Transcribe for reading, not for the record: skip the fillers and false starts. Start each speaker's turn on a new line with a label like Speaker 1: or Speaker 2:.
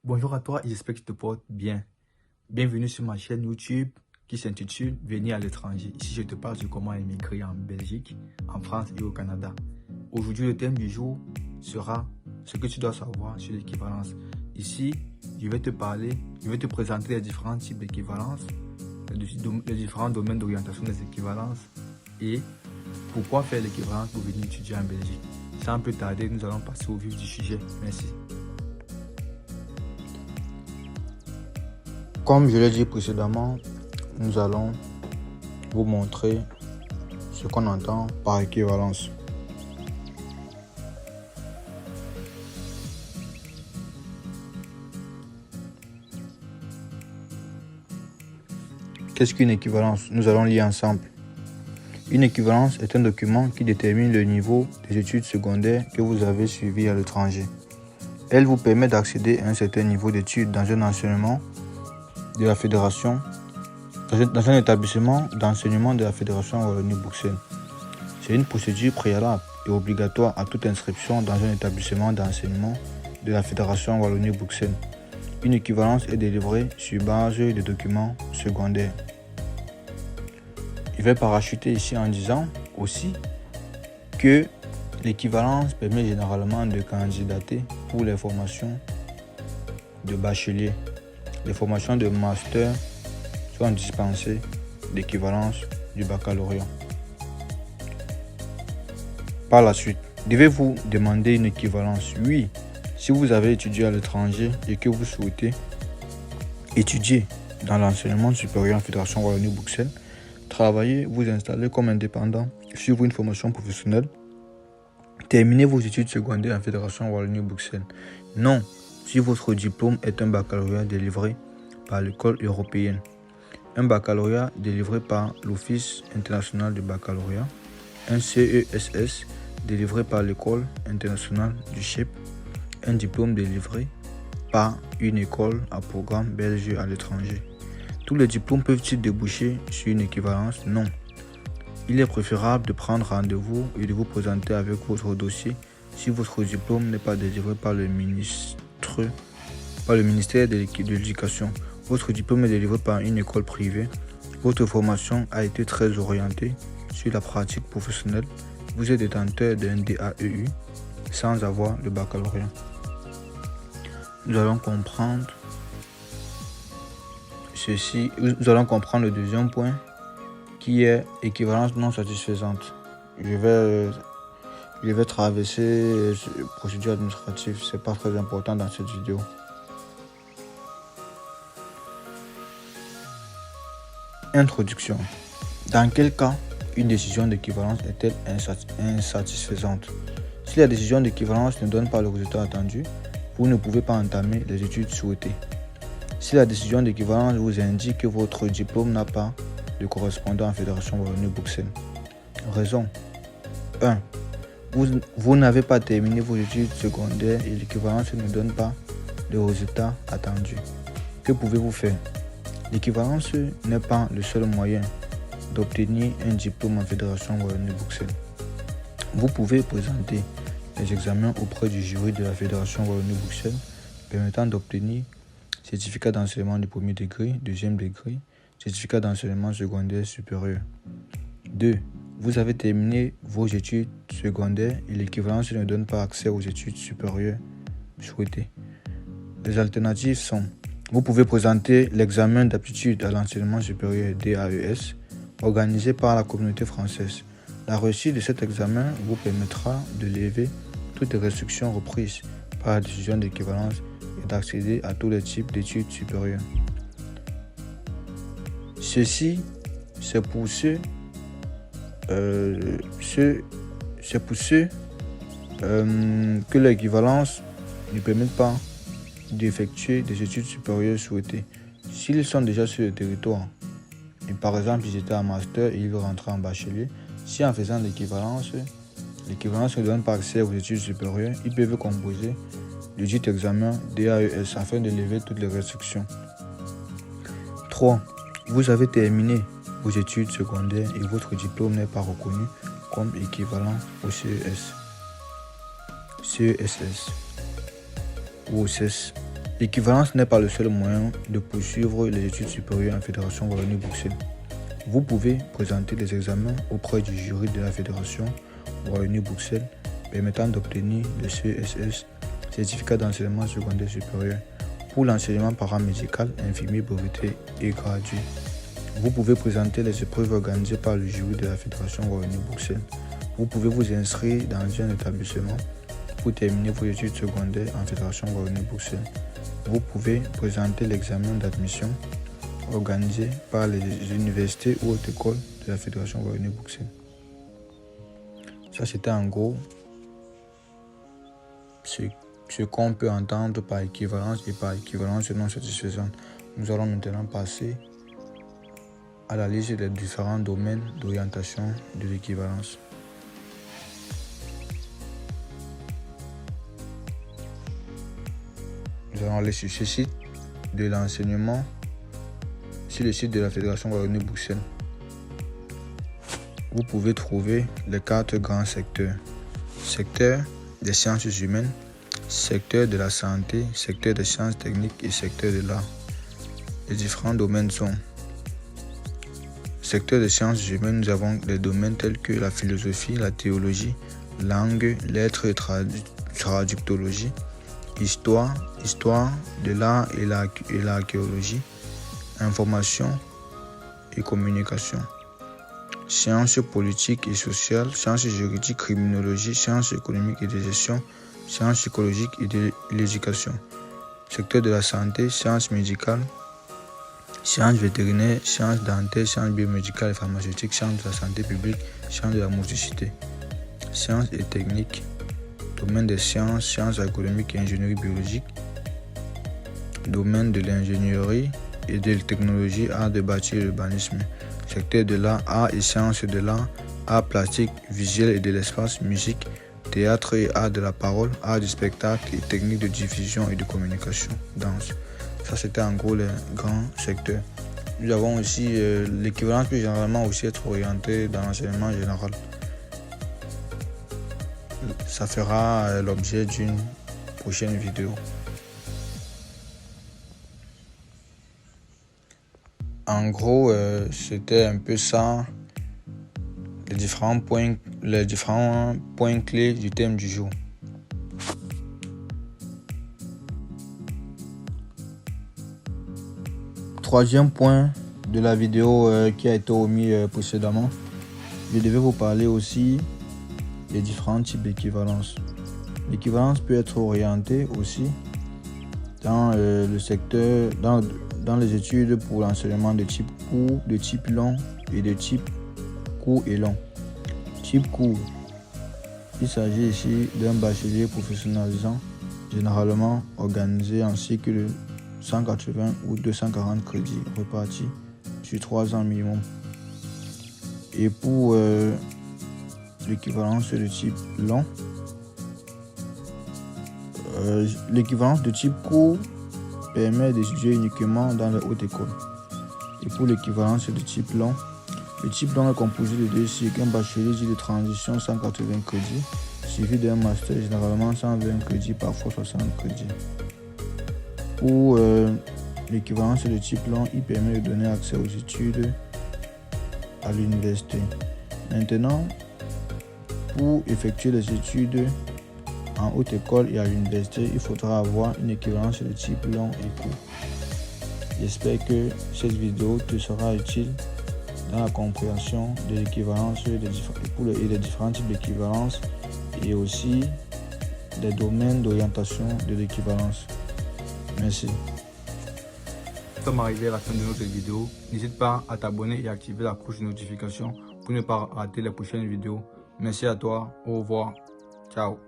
Speaker 1: Bonjour à toi et j'espère que tu te portes bien. Bienvenue sur ma chaîne YouTube qui s'intitule Venir à l'étranger. Ici, je te parle sur comment émigrer en Belgique, en France et au Canada. Aujourd'hui, le thème du jour sera ce que tu dois savoir sur l'équivalence. Ici, je vais te présenter les différents types d'équivalence, les différents domaines d'orientation des équivalences et pourquoi faire l'équivalence pour venir étudier en Belgique. Sans plus tarder, nous allons passer au vif du sujet. Merci.
Speaker 2: Comme je l'ai dit précédemment, nous allons vous montrer ce qu'on entend par équivalence. Qu'est-ce qu'une équivalence? Nous allons lire ensemble. Une équivalence est un document qui détermine le niveau des études secondaires que vous avez suivies à l'étranger. Elle vous permet d'accéder à un certain niveau d'études dans un enseignement de la fédération, dans un établissement d'enseignement de la fédération Wallonie-Bruxelles. C'est une procédure préalable et obligatoire à toute inscription dans un établissement d'enseignement de la fédération Wallonie-Bruxelles. Une équivalence est délivrée sur base de documents secondaires. Je vais parachuter ici en disant aussi que l'équivalence permet généralement de candidater pour les formations de bachelier. Les formations de master sont dispensées d'équivalence du baccalauréat. Par la suite, devez-vous demander une équivalence? Oui, si vous avez étudié à l'étranger et que vous souhaitez étudier dans l'enseignement supérieur en Fédération Wallonie-Bruxelles, travailler, vous installer comme indépendant, suivre une formation professionnelle, terminer vos études secondaires en Fédération Wallonie-Bruxelles. Non, si votre diplôme est un baccalauréat délivré par l'école européenne, un baccalauréat délivré par l'Office international du baccalauréat, un CESS délivré par l'école internationale du CHEP, un diplôme délivré par une école à programme belge à l'étranger. Tous les diplômes peuvent-ils déboucher sur une équivalence? Non. Il est préférable de prendre rendez-vous et de vous présenter avec votre dossier si votre diplôme n'est pas délivré par le ministère de l'Éducation. Votre diplôme est délivré par une école privée. Votre formation a été très orientée sur la pratique professionnelle. Vous êtes détenteur d'un DAEU sans avoir le baccalauréat. Nous allons comprendre ceci. Nous allons comprendre le deuxième point qui est équivalence non satisfaisante. Je vais traverser la procédure administrative. C'est pas très important dans cette vidéo. Introduction. Dans quel cas une décision d'équivalence est-elle insatisfaisante? Si la décision d'équivalence ne donne pas le résultat attendu, vous ne pouvez pas entamer les études souhaitées. Si la décision d'équivalence vous indique que votre diplôme n'a pas de correspondant en Fédération Wallonie-Bruxelles. Raison 1. Vous n'avez pas terminé vos études secondaires et l'équivalence ne donne pas le résultat attendu. Que pouvez-vous faire? L'équivalence n'est pas le seul moyen d'obtenir un diplôme en Fédération Wallonie-Bruxelles. Vous pouvez présenter les examens auprès du jury de la Fédération Wallonie-Bruxelles permettant d'obtenir certificat d'enseignement du premier degré, deuxième degré, certificat d'enseignement secondaire supérieur. 2. Vous avez terminé vos études secondaires et l'équivalence ne donne pas accès aux études supérieures souhaitées. Les alternatives sont: vous pouvez présenter l'examen d'aptitude à l'enseignement supérieur DAES organisé par la communauté française. La réussite de cet examen vous permettra de lever toutes les restrictions reprises par la décision d'équivalence et d'accéder à tous les types d'études supérieures. Ceci, c'est pour ceux que l'équivalence ne permet pas d'effectuer des études supérieures souhaitées. S'ils sont déjà sur le territoire, et par exemple ils étaient en master et ils veulent rentrer en bachelier, si en faisant l'équivalence ne donne pas accès aux études supérieures, ils peuvent composer le dit examen DAES afin de lever toutes les restrictions. 3. Vous avez terminé vos études secondaires et votre diplôme n'est pas reconnu comme équivalent au CESS ou au CES. L'équivalence n'est pas le seul moyen de poursuivre les études supérieures en Fédération Wallonie-Bruxelles. Vous pouvez présenter les examens auprès du jury de la Fédération Wallonie-Bruxelles permettant d'obtenir le CESS, certificat d'enseignement secondaire supérieur, pour l'enseignement paramédical, infirmier breveté et gradué. Vous pouvez présenter les épreuves organisées par le jury de la Fédération Wallonie-Bruxelles. Vous pouvez vous inscrire dans un établissement pour terminer vos études secondaires en Fédération Wallonie-Bruxelles. Vous pouvez présenter l'examen d'admission organisé par les universités ou autres écoles de la Fédération Wallonie-Bruxelles. Ça, c'était en gros ce qu'on peut entendre par équivalence et par équivalence non satisfaisante. Nous allons maintenant passer à la liste des différents domaines d'orientation de l'équivalence. Nous allons aller sur ce site de l'enseignement, sur le site de la Fédération Wallonie-Bruxelles. Vous pouvez trouver les 4 grands secteurs. Secteur des sciences humaines, secteur de la santé, secteur des sciences techniques et secteur de l'art. Les différents domaines sont: secteur des sciences humaines, nous avons des domaines tels que la philosophie, la théologie, langue, lettres et traductologie, histoire de l'art et l'archéologie, information et communication, sciences politiques et sociales, sciences juridiques, criminologie, sciences économiques et de gestion, sciences psychologiques et de l'éducation. Secteur de la santé, sciences médicales, sciences vétérinaires, sciences dentaires, sciences biomédicales et pharmaceutiques, sciences de la santé publique, sciences de la motricité. Sciences et techniques, domaine des sciences, sciences agronomiques et ingénierie biologique, domaine de l'ingénierie et de la technologie, art de bâtir et urbanisme. Secteur de l'art, art et sciences de l'art, art plastique, visuel et de l'espace, musique, théâtre et art de la parole, art du spectacle et techniques de diffusion et de communication, danse. Ça, c'était en gros les grands secteurs. Nous avons aussi l'équivalence peut généralement aussi être orientée dans l'enseignement général. Ça fera l'objet d'une prochaine vidéo. En gros, c'était un peu ça, les différents points clés du thème du jour. Troisième point de la vidéo qui a été omis précédemment, je devais vous parler aussi des différents types d'équivalence. L'équivalence peut être orientée aussi dans le secteur, dans les études pour l'enseignement de type court, de type long et de type court et long. Type court, il s'agit ici d'un bachelier professionnalisant, généralement organisé en cycle de 180 ou 240 crédits repartis sur 3 ans minimum. Et pour l'équivalence de type long, l'équivalence de type court permet d'étudier uniquement dans les hautes écoles. Et pour l'équivalence de type long, le type long est composé de 2 cycles, un bachelier de transition 180 crédits, suivi d'un master généralement 120 crédits, parfois 60 crédits. Pour l'équivalence de type long, il permet de donner accès aux études à l'université. Maintenant, pour effectuer les études en haute école et à l'université, il faudra avoir une équivalence de type long et court. J'espère que cette vidéo te sera utile dans la compréhension de l'équivalence et des différents types d'équivalence et aussi des domaines d'orientation de l'équivalence. Merci.
Speaker 1: Nous sommes arrivés à la fin de notre vidéo. N'hésite pas à t'abonner et activer la cloche de notification pour ne pas rater les prochaines vidéos. Merci à toi. Au revoir. Ciao.